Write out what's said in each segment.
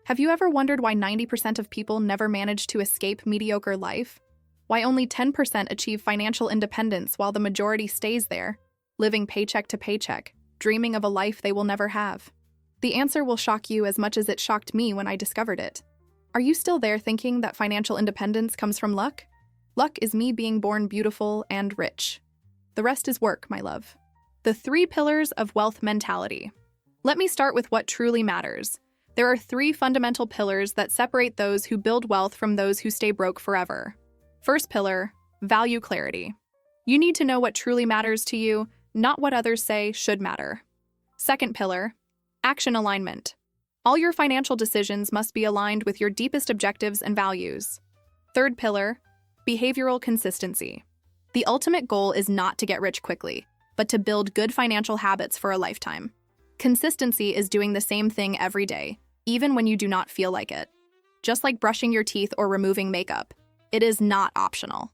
Have you ever wondered why 90% of people never manage to escape mediocre life? Why only 10% achieve financial independence while the majority stays there, living paycheck to paycheck, dreaming of a life they will never have? The answer will shock you as much as it shocked me when I discovered it. Are you still there thinking that financial independence comes from luck? Luck is me being born beautiful and rich. The rest is work, my love. The 3 pillars of wealth mentality. Let me start with what truly matters. There are 3 fundamental pillars that separate those who build wealth from those who stay broke forever. First pillar, value clarity. You need to know what truly matters to you, not what others say should matter. Second pillar, action alignment. All your financial decisions must be aligned with your deepest objectives and values. Third pillar, behavioral consistency. The ultimate goal is not to get rich quickly, but to build good financial habits for a lifetime. Consistency is doing the same thing every day, even when you do not feel like it. Just like brushing your teeth or removing makeup, it is not optional.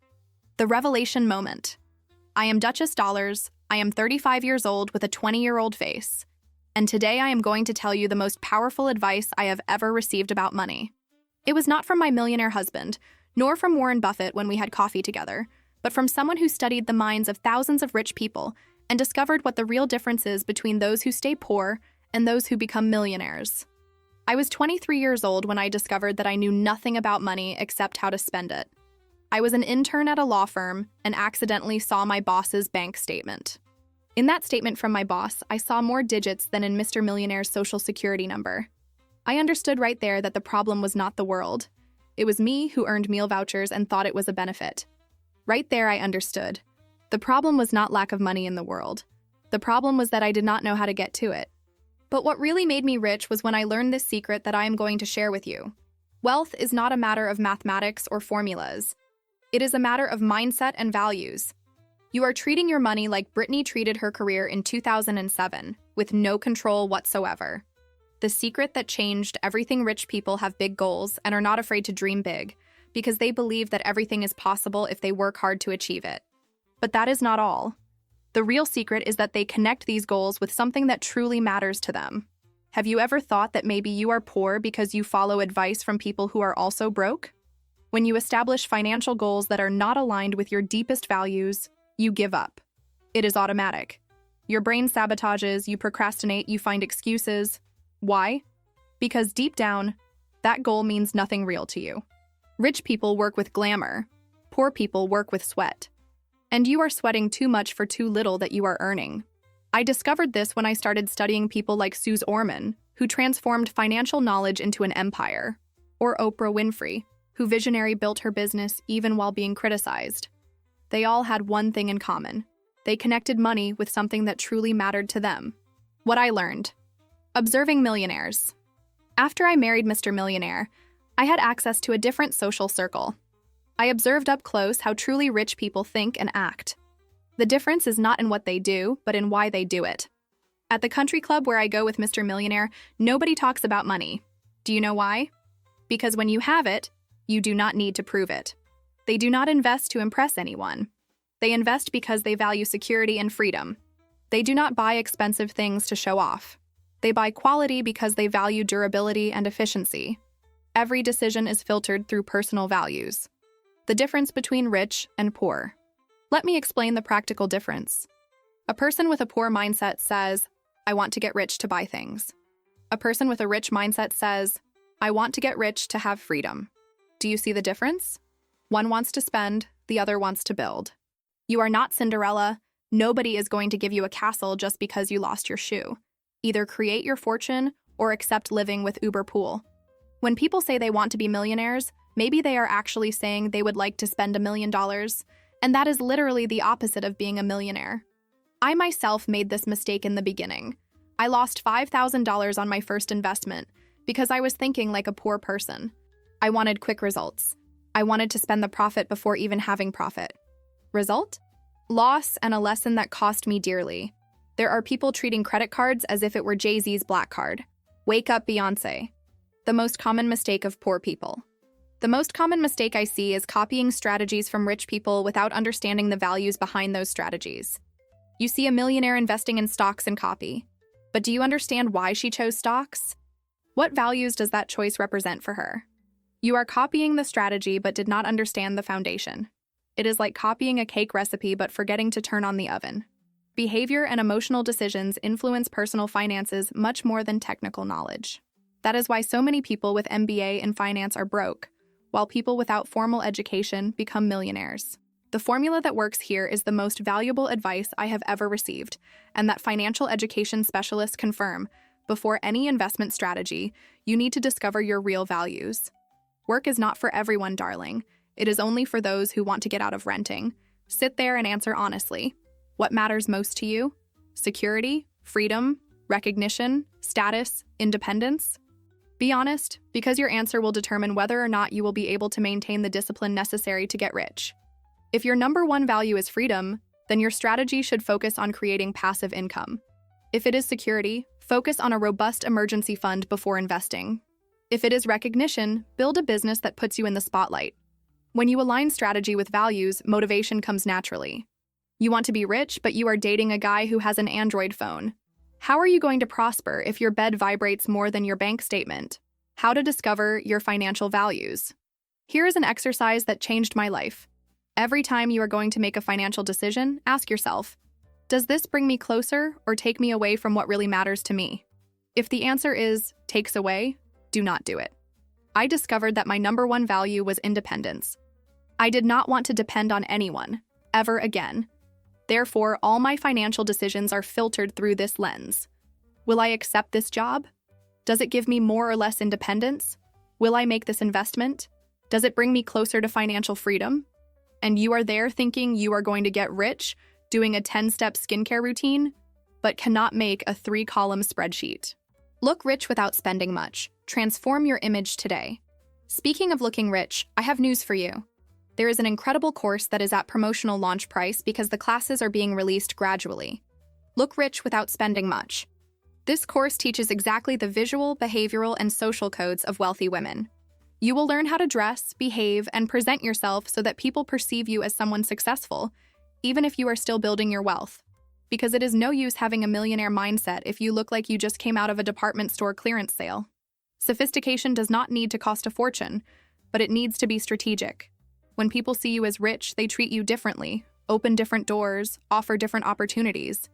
The revelation moment. I am Duchess Dollars. I am 35 years old with a 20-year-old face. And today I am going to tell you the most powerful advice I have ever received about money. It was not from my millionaire husband, nor from Warren Buffett when we had coffee together, but from someone who studied the minds of thousands of rich people and discovered what the real difference is between those who stay poor and those who become millionaires. I was 23 years old when I discovered that I knew nothing about money except how to spend it. I was an intern at a law firm and accidentally saw my boss's bank statement. In that statement from my boss, I saw more digits than in Mr. Millionaire's social security number. I understood right there that the problem was not the world. It was me who earned meal vouchers and thought it was a benefit. Right there I understood. The problem was not lack of money in the world. The problem was that I did not know how to get to it. But what really made me rich was when I learned this secret that I am going to share with you. Wealth is not a matter of mathematics or formulas. It is a matter of mindset and values. You are treating your money like Britney treated her career in 2007, with no control whatsoever. The secret that changed everything: rich people have big goals and are not afraid to dream big, because they believe that everything is possible if they work hard to achieve it. But that is not all. The real secret is that they connect these goals with something that truly matters to them. Have you ever thought that maybe you are poor because you follow advice from people who are also broke? When you establish financial goals that are not aligned with your deepest values, you give up. It is automatic. Your brain sabotages, you procrastinate, you find excuses. Why? Because deep down, that goal means nothing real to you. Rich people work with glamour. Poor people work with sweat. And you are sweating too much for too little that you are earning. I discovered this when I started studying people like Suze Orman, who transformed financial knowledge into an empire, or Oprah Winfrey, who visionary built her business even while being criticized. They all had one thing in common. They connected money with something that truly mattered to them. What I learned. Observing millionaires. After I married Mr. Millionaire, I had access to a different social circle. I observed up close how truly rich people think and act. The difference is not in what they do, but in why they do it. At the country club where I go with Mr. Millionaire, nobody talks about money. Do you know why? Because when you have it, you do not need to prove it. They do not invest to impress anyone. They invest because they value security and freedom. They do not buy expensive things to show off. They buy quality because they value durability and efficiency. Every decision is filtered through personal values. The difference between rich and poor. Let me explain the practical difference. A person with a poor mindset says, I want to get rich to buy things. A person with a rich mindset says, I want to get rich to have freedom. Do you see the difference? One wants to spend, the other wants to build. You are not Cinderella. Nobody is going to give you a castle just because you lost your shoe. Either create your fortune or accept living with Uber Pool. When people say they want to be millionaires, maybe they are actually saying they would like to spend $1 million, and that is literally the opposite of being a millionaire. I myself made this mistake in the beginning. I lost $5,000 on my first investment because I was thinking like a poor person. I wanted quick results. I wanted to spend the profit before even having profit. Result? Loss and a lesson that cost me dearly. There are people treating credit cards as if it were Jay-Z's black card. Wake up, Beyonce. The most common mistake of poor people. The most common mistake I see is copying strategies from rich people without understanding the values behind those strategies. You see a millionaire investing in stocks and copy. But do you understand why she chose stocks? What values does that choice represent for her? You are copying the strategy but did not understand the foundation. It is like copying a cake recipe but forgetting to turn on the oven. Behavior and emotional decisions influence personal finances much more than technical knowledge. That is why so many people with MBA in finance are broke, while people without formal education become millionaires. The formula that works here is the most valuable advice I have ever received, and that financial education specialists confirm. Before any investment strategy, you need to discover your real values. Work is not for everyone, darling. It is only for those who want to get out of renting. Sit there and answer honestly. What matters most to you? Security, freedom, recognition, status, independence? Be honest, because your answer will determine whether or not you will be able to maintain the discipline necessary to get rich. If your number one value is freedom, then your strategy should focus on creating passive income. If it is security, focus on a robust emergency fund before investing. If it is recognition, build a business that puts you in the spotlight. When you align strategy with values, motivation comes naturally. You want to be rich, but you are dating a guy who has an Android phone. How are you going to prosper if your bed vibrates more than your bank statement? How to discover your financial values. Here is an exercise that changed my life. Every time you are going to make a financial decision, ask yourself, does this bring me closer or take me away from what really matters to me? If the answer is takes away, do not do it. I discovered that my number one value was independence. I did not want to depend on anyone, ever again. Therefore, all my financial decisions are filtered through this lens. Will I accept this job? Does it give me more or less independence? Will I make this investment? Does it bring me closer to financial freedom? And you are there thinking you are going to get rich, doing a 10-step skincare routine, but cannot make a 3-column spreadsheet. Look rich without spending much. Transform your image today. Speaking of looking rich, I have news for you. There is an incredible course that is at promotional launch price because the classes are being released gradually. Look rich without spending much. This course teaches exactly the visual, behavioral, and social codes of wealthy women. You will learn how to dress, behave, and present yourself so that people perceive you as someone successful, even if you are still building your wealth. Because it is no use having a millionaire mindset if you look like you just came out of a department store clearance sale. Sophistication does not need to cost a fortune, but it needs to be strategic. When people see you as rich, they treat you differently, open different doors, offer different opportunities.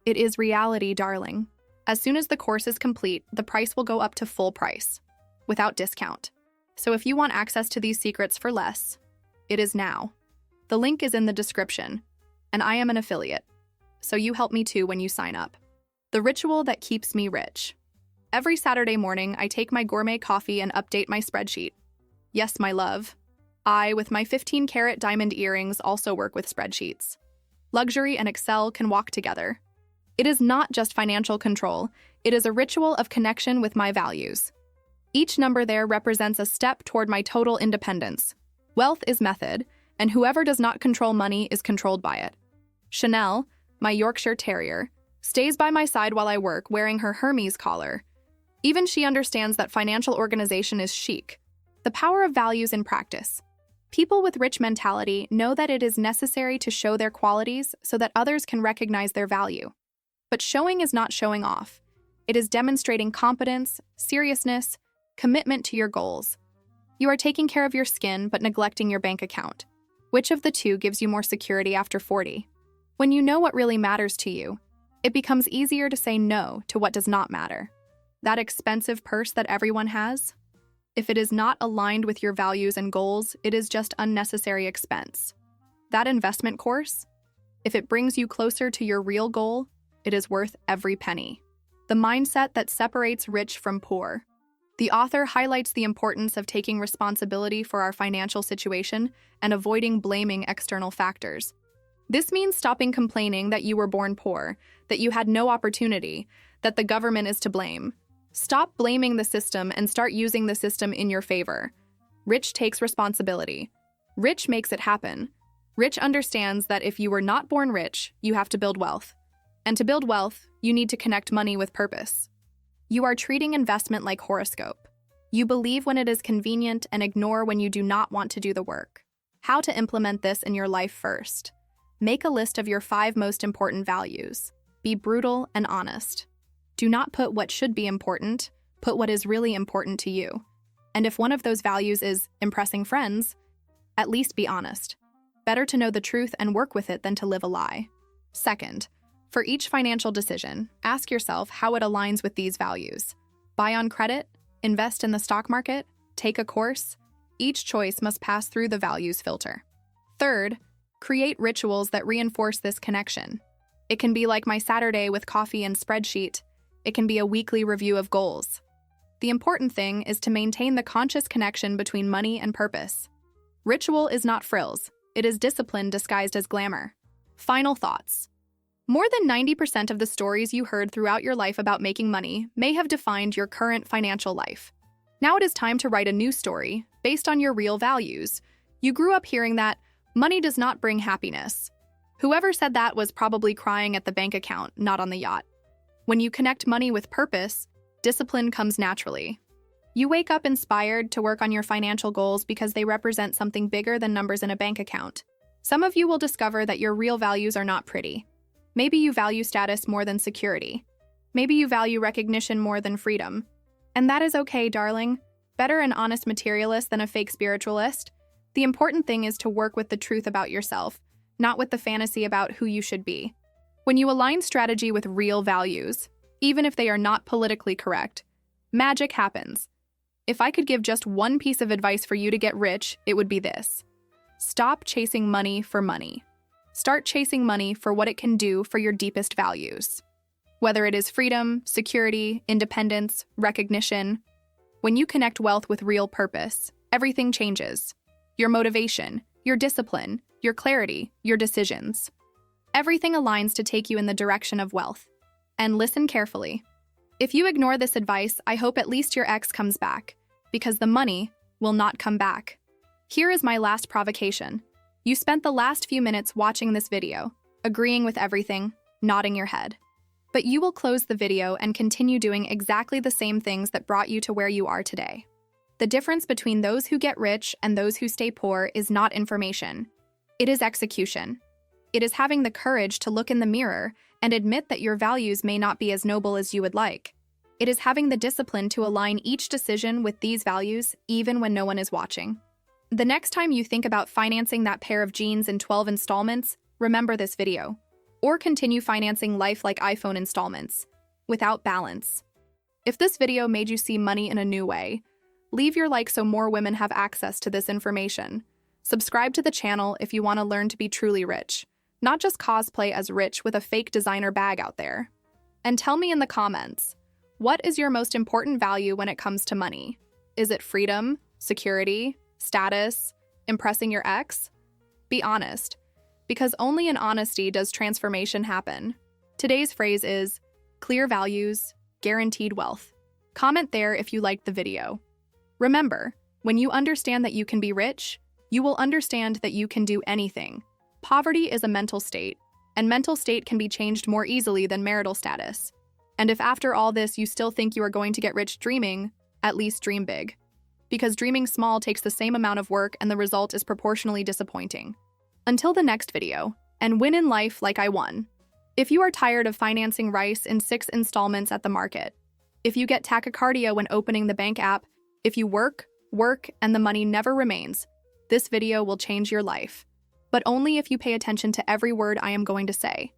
It is reality, darling. As soon as the course is complete, the price will go up to full price, without discount. So if you want access to these secrets for less, it is now. The link is in the description, and I am an affiliate, so you help me too when you sign up. The ritual that keeps me rich. Every Saturday morning, I take my gourmet coffee and update my spreadsheet. Yes, my love. I, with my 15-carat diamond earrings, also work with spreadsheets. Luxury and Excel can walk together. It is not just financial control, it is a ritual of connection with my values. Each number there represents a step toward my total independence. Wealth is method, and whoever does not control money is controlled by it. Chanel, my Yorkshire Terrier, stays by my side while I work wearing her Hermes collar. Even she understands that financial organization is chic. The power of values in practice. People with rich mentality know that it is necessary to show their qualities so that others can recognize their value. But showing is not showing off. It is demonstrating competence, seriousness, commitment to your goals. You are taking care of your skin but neglecting your bank account. Which of the two gives you more security after 40? When you know what really matters to you, it becomes easier to say no to what does not matter. That expensive purse that everyone has? If it is not aligned with your values and goals, it is just unnecessary expense. That investment course? If it brings you closer to your real goal, it is worth every penny. The mindset that separates rich from poor. The author highlights the importance of taking responsibility for our financial situation and avoiding blaming external factors. This means stopping complaining that you were born poor, that you had no opportunity, that the government is to blame. Stop blaming the system and start using the system in your favor. Rich takes responsibility. Rich makes it happen. Rich understands that if you were not born rich, you have to build wealth. And to build wealth, you need to connect money with purpose. You are treating investment like horoscope. You believe when it is convenient and ignore when you do not want to do the work. How to implement this in your life first. Make a list of your 5 most important values. Be brutal and honest. Do not put what should be important, Put what is really important to you. And if one of those values is impressing friends, at least be honest. Better to know the truth and work with it than to live a lie. Second, for each financial decision, ask yourself how it aligns with these values. Buy on credit, invest in the stock market, take a course. Each choice must pass through the values filter. Third, create rituals that reinforce this connection. It can be like my Saturday with coffee and spreadsheet. It can be a weekly review of goals. The important thing is to maintain the conscious connection between money and purpose. Ritual is not frills. It is discipline disguised as glamour. Final thoughts. More than 90% of the stories you heard throughout your life about making money may have defined your current financial life. Now it is time to write a new story based on your real values. You grew up hearing that money does not bring happiness. Whoever said that was probably crying at the bank account, not on the yacht. When you connect money with purpose, discipline comes naturally. You wake up inspired to work on your financial goals because they represent something bigger than numbers in a bank account. Some of you will discover that your real values are not pretty. Maybe you value status more than security. Maybe you value recognition more than freedom. And that is okay, darling. Better an honest materialist than a fake spiritualist. The important thing is to work with the truth about yourself, not with the fantasy about who you should be. When you align strategy with real values, even if they are not politically correct, magic happens. If I could give just one piece of advice for you to get rich, it would be this. Stop chasing money for money. Start chasing money for what it can do for your deepest values. Whether it is freedom, security, independence, recognition. When you connect wealth with real purpose, everything changes. Your motivation, your discipline, your clarity, your decisions. Everything aligns to take you in the direction of wealth. And listen carefully. If you ignore this advice, I hope at least your ex comes back, because the money will not come back. Here is my last provocation. You spent the last few minutes watching this video, agreeing with everything, nodding your head. But you will close the video and continue doing exactly the same things that brought you to where you are today. The difference between those who get rich and those who stay poor is not information. It is execution. It is having the courage to look in the mirror and admit that your values may not be as noble as you would like. It is having the discipline to align each decision with these values, even when no one is watching. The next time you think about financing that pair of jeans in 12 installments, remember this video. Or continue financing life like iPhone installments, without balance. If this video made you see money in a new way, leave your like so more women have access to this information. Subscribe to the channel if you want to learn to be truly rich, not just cosplay as rich with a fake designer bag out there. And tell me in the comments, what is your most important value when it comes to money? Is it freedom, security, status, impressing your ex? Be honest, because only in honesty does transformation happen. Today's phrase is, clear values, guaranteed wealth. Comment there if you liked the video. Remember, when you understand that you can be rich, you will understand that you can do anything. Poverty is a mental state, and mental state can be changed more easily than marital status. And if after all this you still think you are going to get rich dreaming, at least dream big. Because dreaming small takes the same amount of work and the result is proportionally disappointing. Until the next video, and win in life like I won. If you are tired of financing rice in 6 installments at the market, if you get tachycardia when opening the bank app, if you work, and the money never remains, this video will change your life. But only if you pay attention to every word I am going to say.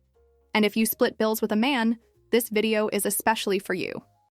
And if you split bills with a man, this video is especially for you.